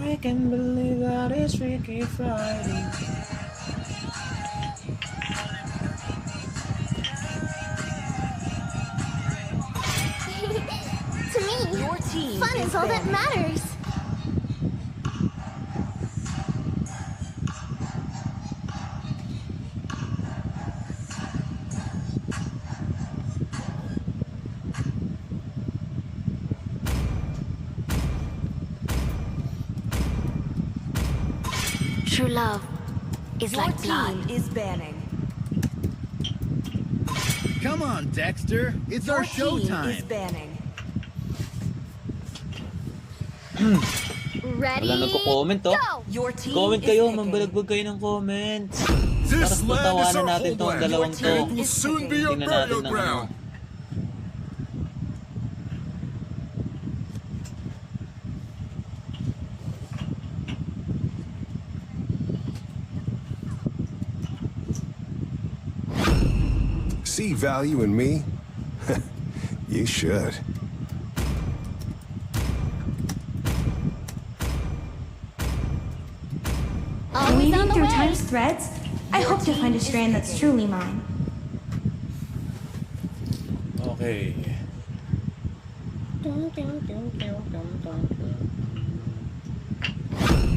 I can't believe that it's Freaky Friday. To me, Your team fun is all that matters. True love is Your like blood. team is banning. Come on, Dexter. It's Your our team is showtime. banning. Ready? Wala nagko-comment, oh. Go! Your team Comment is kayo, picking. mambalagbag kayo ng comments. This Para land is patawanan our natin tong homeland. dalawang Your to. It team will is soon be your Tingnan natin burial ng ground. See value in me? You should. Always on Weaving the through way. time's threads, I hope to find a strand that's truly mine. Okay.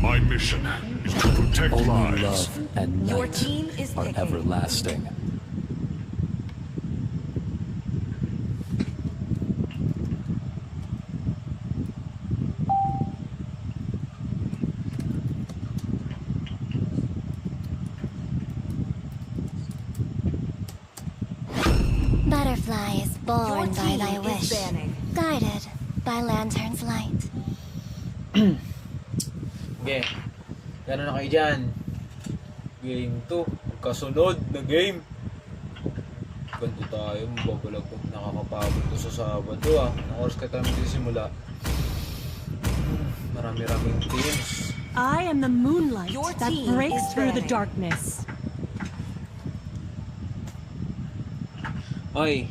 My mission is to protect Only lives. love and Your night team is are picking. everlasting. Butterfly is Your born by team thy is wish, banning. guided by lantern's light. Okay. Gano'n na kayo dyan? Game 2. Kasunod na game. Ganito tayo. Mababalagpag nakakapagod to sa Sabado ah. Anong oras ka tayo magsisimula? Marami-raming teams. I am the moonlight Your that team breaks is through the banning. darkness. Oy.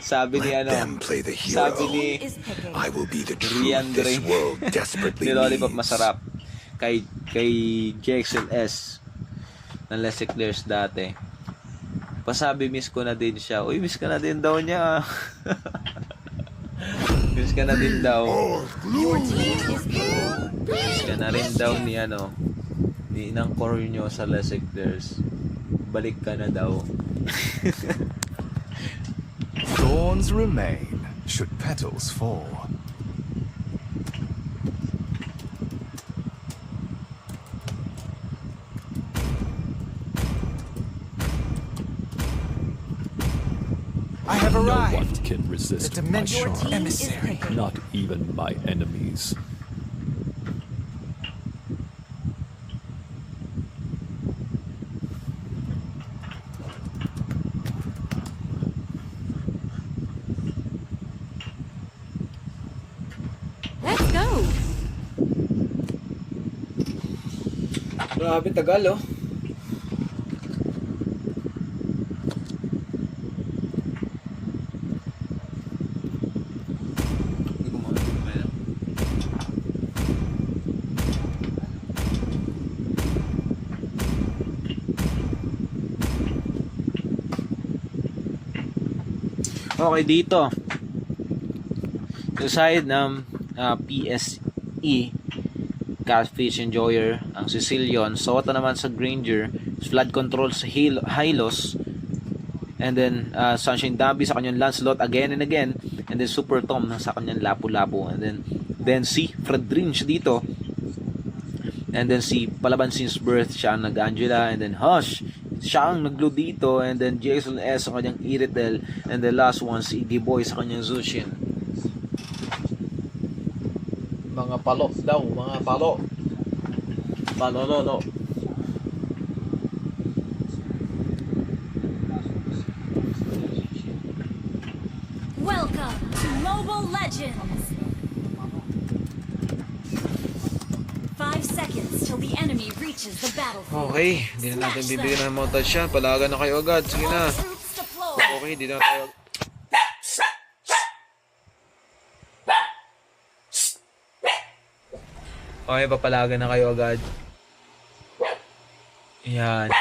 Sabi ni Let ano, them play the hero. sabi ni Is picking. I will be the truth Riandre this world desperately ni Lollipop needs. Masarap kay JXLS ng Les Eclairs dati. Pasabi miss ko na din siya. Uy, miss ka na din daw niya. Miss ka na din daw. Your team is picking. Miss ka na rin daw ni ano, ni Inang Corneo sa Les Eclairs. Balik ka na daw. Thorns remain, should petals fall. I have No arrived. one can The resist my dimensional Your team charm, is emissary. picking. not even my enemies. Let's go! Grabe tagal oh. Hindi ko makakita. Okay, dito. Sa side ng PSE Catfish Enjoyer, ang Sicilian. Sota naman sa Granger. Flood Control sa Hylos. And then Sunshine Dabby sa kanyang Lancelot again and again. And then Super Tom sa kanyang Lapu-Lapu. And then si Fred Dream siya dito. And then si Palaban Since Birth siya ang nag-Angela. And then Hush siya ang naglo dito. And then Jason S sa kanyang Iritel. And the last one si Iggy Boy sa kanyang Zushin. Mga palo daw, mga palo. Palololo. Welcome to Mobile Legends! 5 seconds till the enemy reaches the battlefield. Okay, hindi na natin bibigyan ng montage siya. Palagan na kayo agad. Sige na. Troops deployed. Okay, hindi na tayo. Okay, papalagan na kayo agad. Yan.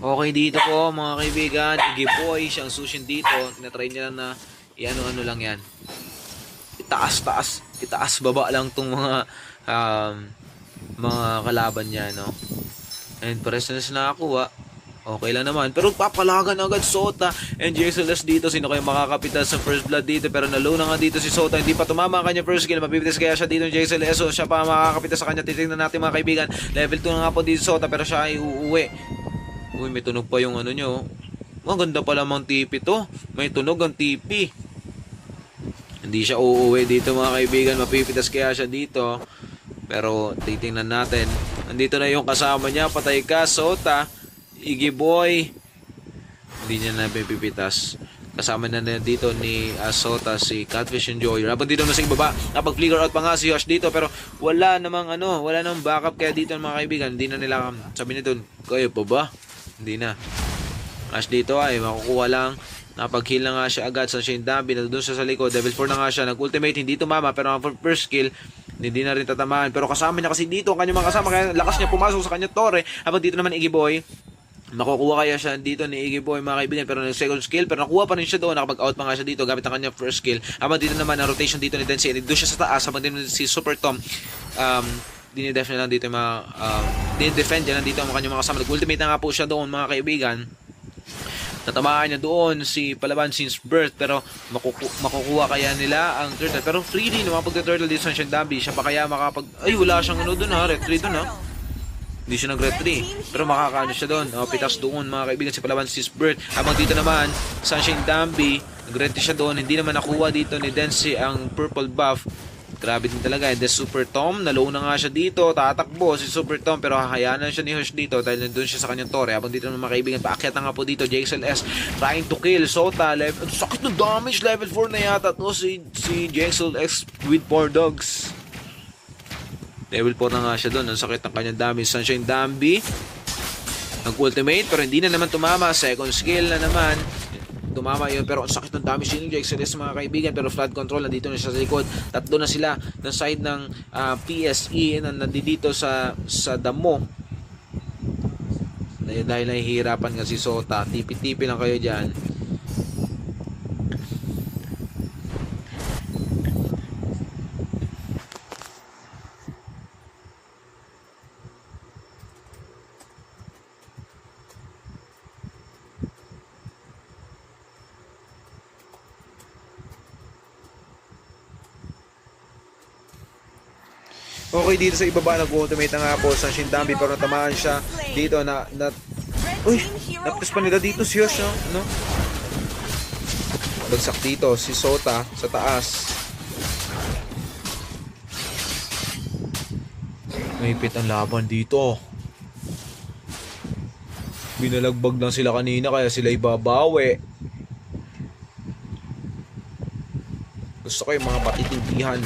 Okay, dito po mga kaibigan, Igiboy, siyang sushin dito. Tinatry niya lang na i-ano-ano lang yan. Itaas, baba lang tong mga kalaban niya, no? And pares na siya nakakuha. Okay lang naman. Pero papalagan agad Sota and JSLS dito. Sino kayo makakapitas sa first blood dito? Pero nalo na nga dito si Sota. Hindi pa tumama ang kanya first kill. Mapipitas kaya siya dito ng JSLS. So siya pa makakapitas sa kanya. Titignan natin mga kaibigan. Level 2 na nga po dito Sota. Pero siya ay uuwi. Uy, may tunog pa yung ano nyo. Maganda pala mang TP to. May tunog ang TP. Hindi siya uuwi dito mga kaibigan. Mapipitas kaya siya dito. Pero titingnan natin. Andito na yung kasama niya. Patay ka Sota. Igiboy. Hindi niya na pipipitas. Kasama na dito ni Sota si Catfish Enjoyer. Habang dito naman sa ibaba, napag-flicker out pa nga si Hush dito. Pero wala namang wala namang backup. Kaya dito mga kaibigan, hindi na nila sabi nito, kayo pa ba? Hindi na. Hush dito ay makukuha lang. Napag-heal na nga siya agad sa Shane Dambi. Doon siya sa likod. Level 4 na nga siya. Nag-ultimate, hindi tumama. Pero ang first kill, hindi na rin tatamaan. Pero kasama niya kasi dito ang kanyang mga kasama. Kaya lakas niya pumasok sa kanyang tore. Habang dito naman Igiboy, makukuha kaya siya dito ni Igiboy mga kaibigan, pero nag-second skill, pero nakuha pa rin siya doon, nakapag-out pa nga siya dito gamit ang kanyang first skill. Habang dito naman ang rotation dito ni Densi, doon siya sa taas. Habang dito si Super Tom, dinidef na lang dito yung mga dinidefend niya lang dito ang kanyang mga kasama. Nag-ultimate na nga po siya doon mga kaibigan. Tatamaan niya doon si Palaban since birth, pero makukuha kaya nila ang turtle. Pero free din naman pag-turtle dito sa Sunshine Dambi. Siya pa kaya ay wala siyang doon red 3 doon Hindi siya nag-red 3. Pero makakaano siya doon. Pitas doon mga kaibigan si Palaban since birth. Habang dito naman, Sunshine Dambi, nag-red siya doon. Hindi naman nakuha dito ni Densi ang purple buff. Grabe din talaga. And then Super Tom, nalow na nga siya dito. Tatakbo si Super Tom. Pero hahayaan na siya ni Hush dito dahil nandun siya sa kanyang tore. Habang dito naman mga kaibigan, paakyat na nga po dito. JXLS trying to kill Sota. Sakit ng damage. Level 4 na yata to si JXLS with 4 dogs. Level 4 na nga siya doon. Ang sakit ng kanyang damage. Sunshine Dambi nag-ultimate pero hindi na naman tumama. Second skill na naman. Tumama yun pero ang sakit ng damage yun yung JXLS mga kaibigan. Pero flood control nandito na siya sa likod. Tatlo na sila ng side ng PSE na nandito sa damo. Dahil nahihirapan nga si Sota. Tipi-tipi lang kayo dyan. Okay, dito sa ibaba nag-ultimate na nga po sa Shindambi pero natamaan siya dito uy, napis pa nila dito si Yosh, no? Bagsak dito si Sota sa taas. Mahipit ang laban dito. Binalagbag lang sila kanina kaya sila ibabawi. Gusto ko yung mga patitindihan.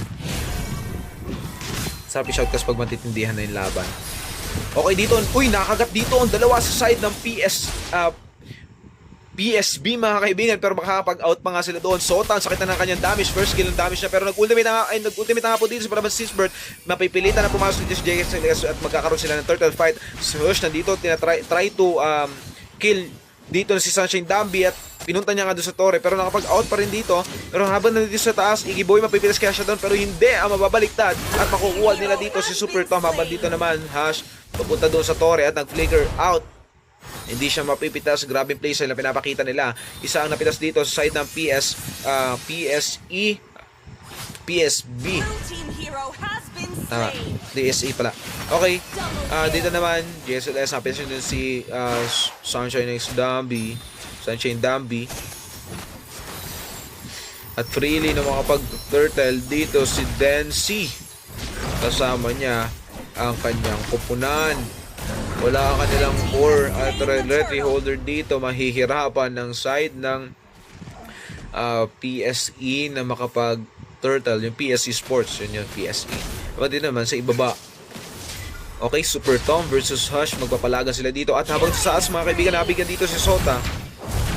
Sabi shoutcast pag matitindihan na yung laban. Okay dito. Uy, nakagat dito ang dalawa sa side ng PSB mga kaibigan. Pero makakapag-out pa nga sila doon. Sota, ang sakit na ng kanyang damage. First kill ng damage na. Pero nag-ultimate na nga po dito sa Palaban Sisbert. Mapipilitan na pumasok dito si JXLS at magkakaroon sila ng turtle fight. Si Hush nandito. Try to kill dito na si Sunshine Dambi at pinunta niya nga doon sa tore pero nakapag-out pa rin dito. Pero habang nandito sa taas, Igiboy mapipilas kaya siya doon pero hindi ang mababaliktad at makukuha nila dito si Super Tom. Habang dito naman Hush papunta doon sa tore at nag-flicker out. Hindi siya mapipitas. Grabe play sila pinapakita nila. Isa ang napitas dito sa side ng PSB. DSE pala. Okay. Dito naman JSLS napitas din si Sunshine Dambi. At freely na makapag-turtle dito si Densi. Kasama niya ang kanyang kupunan. Wala ang kanilang core at retry holder dito. Mahihirapan ng side ng PSE na makapag-turtle. Yung PSE Sports. Yun yung PSE. Pwede naman sa ibaba. Okay, Super Tom versus Hush. Magpapalagan sila dito. At habang sa taas mga kaibigan, nabigyan dito si Sota.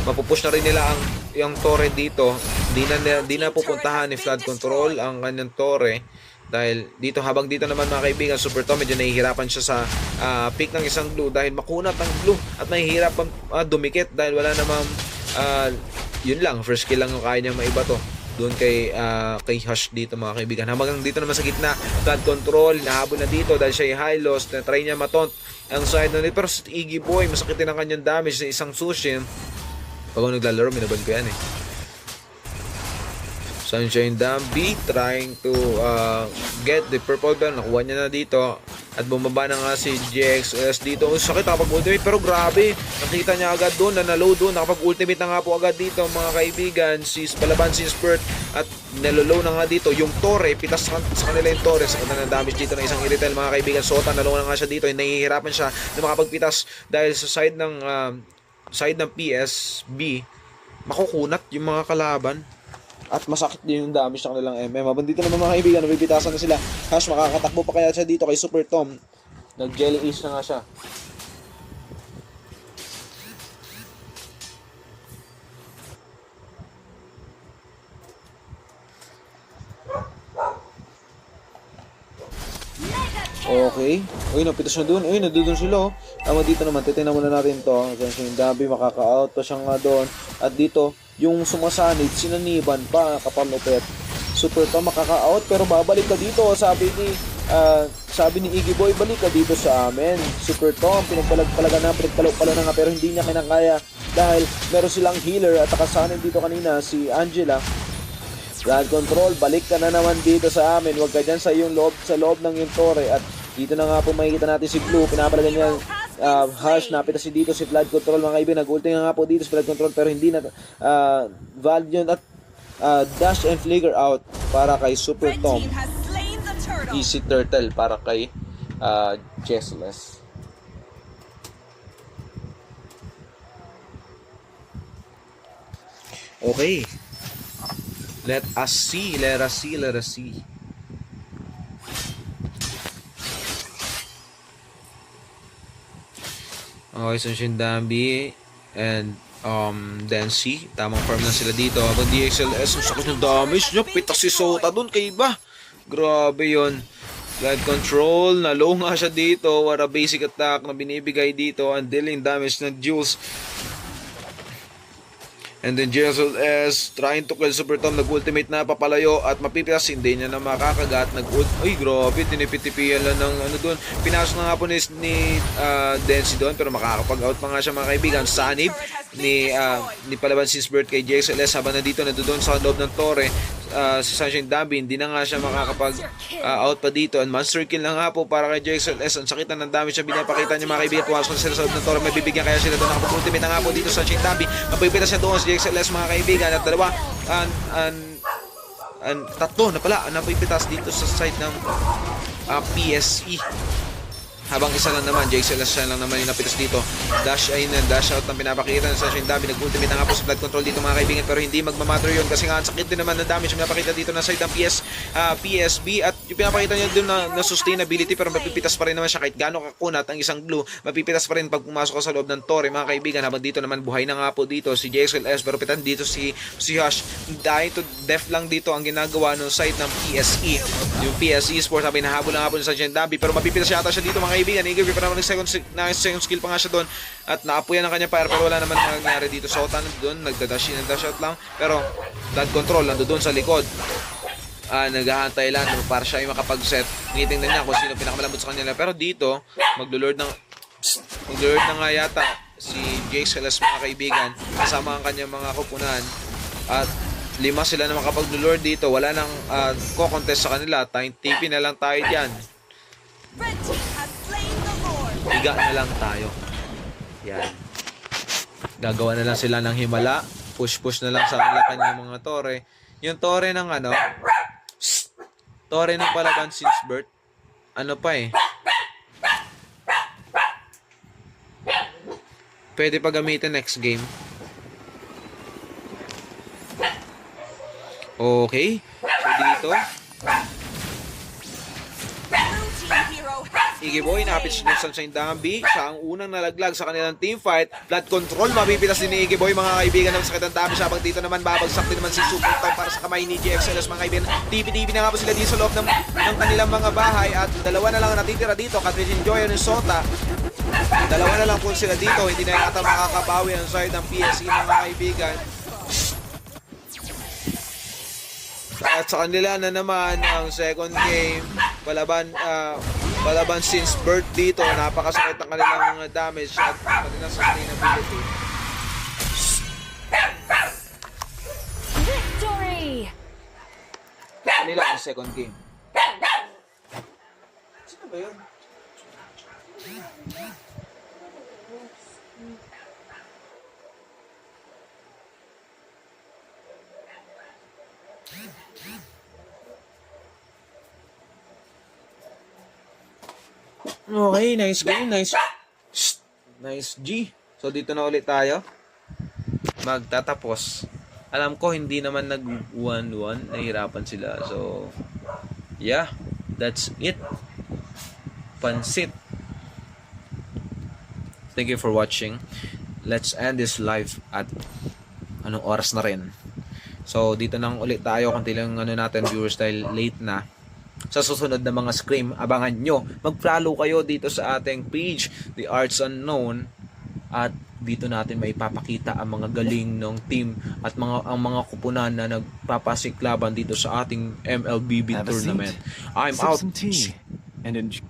Mapupush na rin nila ang yung torre dito, di na pupuntahan ni Flood Control ang kanyang torre. Dahil dito, habang dito naman mga kaibigan, Super Tom medyo nahihirapan siya sa pick ng isang glue dahil makunat ang glue at nahihirapan dumikit dahil wala namang yun lang, first kill lang yung kaya niya maiba to doon kay Hush dito mga kaibigan. Habang dito naman sa gitna, Flood Control nahabol na dito dahil siya ay high loss, na try niya mataunt ang side na nito, pero si Iggy Boy masakitin ang kanyang damage sa isang Sushin. Pag ako naglalaro, minaban ko yan eh. Sunshine Dambi trying to get the purple bell. Nakuha niya na dito. At bumaba na nga si JXS dito. Ang sakit nakapag-ultimate, pero grabe. Nakita niya agad doon, nanalo doon. Nakapag-ultimate na nga po agad dito mga kaibigan. Si Palaban, si Spurt. At nalolow na nga dito. Yung Torre, pitas sa kanila yung Torre. Sa kanila ng damage dito ng isang Iritel mga kaibigan. Sota, nalolow na nga siya dito. Nahihirapan siya na makapagpitas dahil sa side ng PSB. Makukunat yung mga kalaban. At masakit din yung damage ng kanilang MM. Habang dito naman mga kaibigan, nabibitasan na sila. Hush, makakatakbo pa kaya siya dito kay Super Tom. Nag-jelly ace na nga siya. Okay. Uy, napitas na dun. Uy, nandun sila. Tama dito naman. Titignan muna natin to. Yung Dambi, makaka-out pa siya nga doon. At dito, yung sumasanid, sinaniban pa kapalupet. Super Tom makaka-out pero babalik ka dito. Sabi ni Iggy Boy, balik ka dito sa amin. Super Tom, pinagpala na nga pero hindi niya kinakaya dahil meron silang healer at nakasanid dito kanina si Angela. Flood Control, balik ka na naman dito sa amin. Huwag ka dyan sa loob ng yung torre. At dito na nga po makikita natin si Blue. Pinapalagan niya Hush, napita si dito si Flood Control mga kaibigan. Nag-ulti nga po dito si Flood Control pero hindi na valid yun. At dash and flicker out para kay Super Tom. Easy Turtle para kay Jessless. Okay. Let us see. Okay, Sunshine Dambi and Dancy. Tamang farm na sila dito. Habang DXLS, ang sakit ng damage niya. Pitas si Sota dun kay iba. Grabe yun. Flood Control, na-low nga siya dito. What a basic attack na binibigay dito. Ang dealing damage ng Jules. And then JSLS trying to kill Super Tom, nag-ultimate na, papalayo at mapipitas, hindi niya na makakagat. Ay grabe, tinipitipian lang ng ano doon. Pinasok na nga po ni Dancy doon pero makakapag-out pa nga siya mga kaibigan. Sanib ni Palaban Sinsbert kay JSLS habang nandito doon sa loob ng torre. Si Sunshine Dambi, hindi na nga siya makakapag-out pa dito. And monster kill na nga po para kay JXLS. Ang sakit na ng damage siya binapakita niya mga kaibigan. Pumasok na sila sa loob ng torre. May bibigyan kaya sila doon. Nakapag-ultimate na nga po dito sa Sunshine Dambi. Mapipitas siya doon si JXLS mga kaibigan. At dalawa, tatlo na pala napipitas dito sa side ng PSE. Habang isa lang naman, JXLS siya lang naman yung napitas dito. Dash out ng pinapakita ng Sunshine Dambi. Nag-ultimate na nga po sa Flood Control dito mga kaibigan. Pero hindi magmamatter yun kasi nga ang sakit din naman ng damage yung pinapakita dito na side ng PSB. At yung pinapakita niya doon na sustainability pero mapipitas pa rin naman siya kahit gano'ng kakunat ang isang glue. Mapipitas pa rin pag pumasok ka sa loob ng torre mga kaibigan. Habang dito naman buhay na nga po dito si JXLS pero pitan dito si Hush. Dahil to death lang dito ang ginagawa ng side ng PSE. Yung PSE Sports sabi nahabol na nga po ng Sunshine Dambi pero mapipitas yata siya dito mga kaibigan. Iggy pa naman second skill pa nga siya doon at naapuyan ang kanya fire pero wala naman nangyari dito. Sota doon, nagda-dash out lang pero Flood Control nando doon sa likod. Naghahantay lang para siya ay makapag-set. Tinitingnan niya kung sino pinakamalambot sa kanila pero dito maglo-lord na nga yata si JXLS mga kaibigan kasama ang kanyang mga kupunan at 5 sila na makapag-lord dito. Wala nang ko-contest sa kanila. TP na lang tayo dyan. Higa na lang tayo. Yan. Gagawa na lang sila ng himala. Push na lang sa kanilang mga torre. Yung torre ng torre ng Palaban Sinsbert. Ano pa eh. Pwede pa gamitin next game. Okay. So dito. Blue team hero has Iggy Boy, napit siya ng Sunshine Dambi. Siya ang unang nalaglag sa kanilang team fight. Blood control, mapipitas din ni Iggy Boy, mga kaibigan ng sakit ng dami. Siya habang dito naman, babagsak din naman si Super Tom para sa kamay ni GXLS, mga kaibigan. TV na nga po sila dito sa loob ng kanilang mga bahay. At dalawa na lang natitira dito, Catherine Joy and Sota. Dalawa na lang po sila dito. Hindi na yata makakabawi ang side ng PSE, mga kaibigan. At sa kanila na naman ang second game, palaban since birth dito, napakasakit ang kanilang mga damage at kanilang sustainability. Victory! Kanila ang second game. Sino ba yun? Okay, nice game, nice. Nice G. So dito na ulit tayo. Magtatapos. Alam ko hindi naman nag 1-1, nahihirapan sila. So yeah, that's it. Pansit. Thank you for watching. Let's end this live at anong oras na rin. So dito nang ulit tayo, konti lang natin viewers dahil late na. Sa susunod na mga scream, abangan nyo. Mag-follow kayo dito sa ating page, The Arts Unknown. At dito natin may papakita ang mga galing ng team at ang mga kupunan na nagpapasiklaban dito sa ating MLBB Have a seat. tournament. I'm Sip out. some tea and enjoy.